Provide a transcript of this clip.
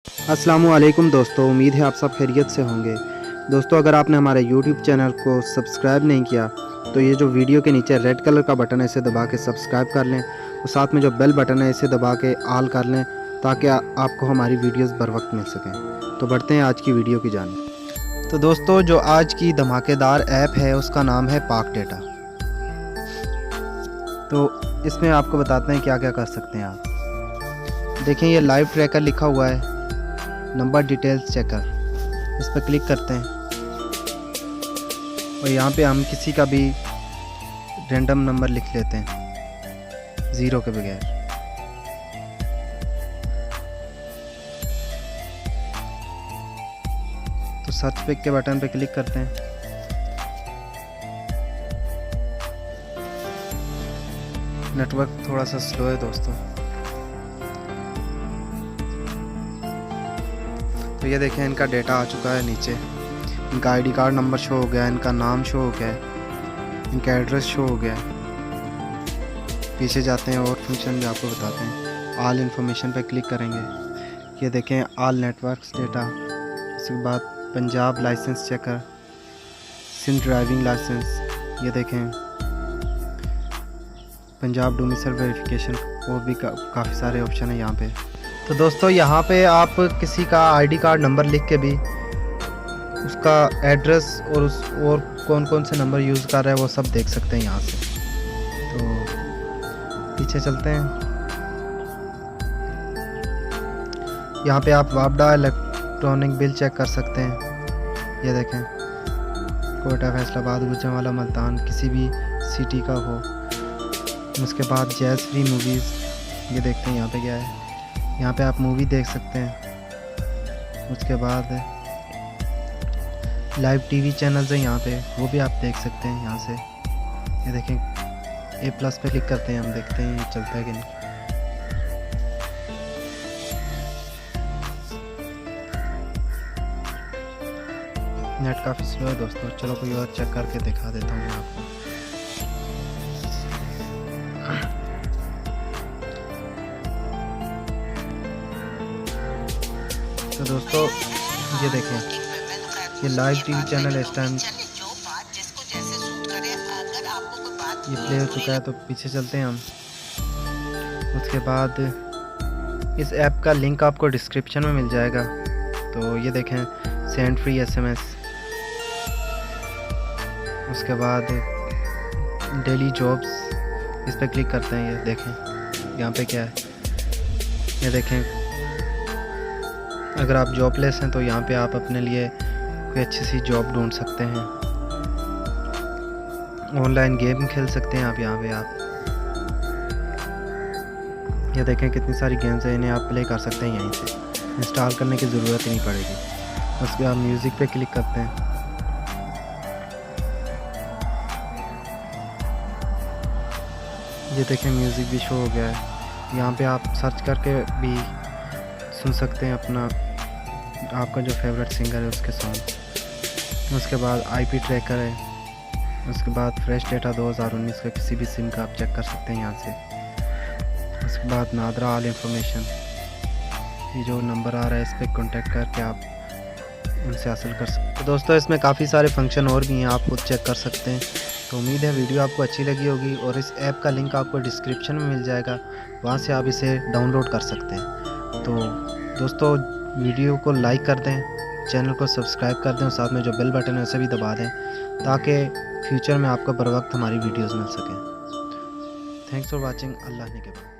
अस्सलामुअलैकुम दोस्तों, उम्मीद है आप सब खैरियत से होंगे। दोस्तों, अगर आपने हमारे YouTube चैनल को सब्सक्राइब नहीं किया तो ये जो वीडियो के नीचे रेड कलर का बटन है इसे दबा के सब्सक्राइब कर लें और साथ में जो बेल बटन है इसे दबा के ऑल कर लें ताकि आपको हमारी वीडियोस बर वक्त मिल सकें। तो बढ़ते हैं आज की वीडियो की जानिब। तो दोस्तों, जो आज की धमाकेदार ऐप है उसका नाम है पाक डेटा। तो इसमें आपको बताते हैं क्या क्या कर सकते हैं आप। देखें, ये लाइव ट्रैकर लिखा हुआ है, नंबर डिटेल्स चेकर, इस पर क्लिक करते हैं और यहाँ पे हम किसी का भी रैंडम नंबर लिख लेते हैं ज़ीरो के बगैर। तो सर्च पिक के बटन पे क्लिक करते हैं। नेटवर्क थोड़ा सा स्लो है दोस्तों। तो ये देखें, इनका डेटा आ चुका है नीचे। इनका आईडी कार्ड नंबर शो हो गया, इनका नाम शो हो गया, इनका एड्रेस शो हो गया। पीछे जाते हैं और फंक्शन भी आपको बताते हैं। ऑल इन्फॉर्मेशन पे क्लिक करेंगे। ये देखें, ऑल नेटवर्क्स डेटा। इसके बाद Punjab license checker, Sindh driving license. ये देखें, पंजाब डोमिसाइल वेरिफिकेशन, और भी काफ़ी सारे ऑप्शन है यहाँ पे। तो दोस्तों, यहाँ पे आप किसी का आईडी कार्ड नंबर लिख के भी उसका एड्रेस और कौन कौन से नंबर यूज़ कर रहा है वो सब देख सकते हैं यहाँ से। तो पीछे चलते हैं। यहाँ पे आप वापडा इलेक्ट्रॉनिक बिल चेक कर सकते हैं। ये देखें, कोयटा, फैसलाबाद, गुजरांवाला, मुल्तान, किसी भी सिटी का हो। उसके बाद जैज़ फ्री मूवीज़, ये देखते हैं यहाँ पे क्या है। यहाँ पे आप मूवी देख सकते हैं। उसके बाद लाइव टीवी चैनल्स हैं यहाँ पे, वो भी आप देख सकते हैं यहाँ से। ये देखें, A+ पे क्लिक करते हैं, हम देखते हैं ये चलता है कि नहीं। नेट काफ़ी स्लो है दोस्तों, चलो कोई और चेक करके दिखा देता हूँ मैं आपको। तो दोस्तों, ये देखें, ये लाइव टीवी चैनल है। इस टाइम ये प्ले हो चुका है। तो पीछे चलते हैं हम। उसके बाद इस ऐप का लिंक आपको डिस्क्रिप्शन में मिल जाएगा। तो ये देखें, सेंड फ्री SMS। उसके बाद डेली जॉब्स, इस पर क्लिक करते हैं। ये देखें यहाँ पे क्या है। ये देखें, अगर आप जॉबलेस हैं तो यहाँ पे आप अपने लिए कोई अच्छी सी जॉब ढूंढ सकते हैं। ऑनलाइन गेम खेल सकते हैं आप यहाँ पे। आप ये देखें, कितनी सारी गेम्स हैं, इन्हें आप प्ले कर सकते हैं यहीं से। इंस्टॉल करने की ज़रूरत ही नहीं पड़ेगी। उसके बाद म्यूज़िक पे क्लिक करते हैं। ये देखें, म्यूज़िक भी शो हो गया है। यहाँ पे आप सर्च करके भी सुन सकते हैं अपना, आपका जो फेवरेट सिंगर है उसके सॉन्ग। उसके बाद IP ट्रैकर है। उसके बाद फ्रेश डेटा 2019 का किसी भी सिम का आप चेक कर सकते हैं यहाँ से। उसके बाद नादरा ऑल इन्फॉर्मेशन, ये जो नंबर आ रहा है इस पर कॉन्टेक्ट करके आप उनसे हासिल कर सकते हैं। तो दोस्तों, इसमें काफ़ी सारे फंक्शन और भी हैं, आप खुद चेक कर सकते हैं। तो उम्मीद है वीडियो आपको अच्छी लगी होगी और इस ऐप का लिंक आपको डिस्क्रिप्शन में मिल जाएगा, वहाँ से आप इसे डाउनलोड कर सकते हैं। तो दोस्तों, वीडियो को लाइक कर दें, चैनल को सब्सक्राइब कर दें और साथ में जो बेल बटन है उसे भी दबा दें ताकि फ्यूचर में आपको बर वक्त हमारी वीडियोस मिल सकें। Thanks for watching. अल्लाह ने के बाद।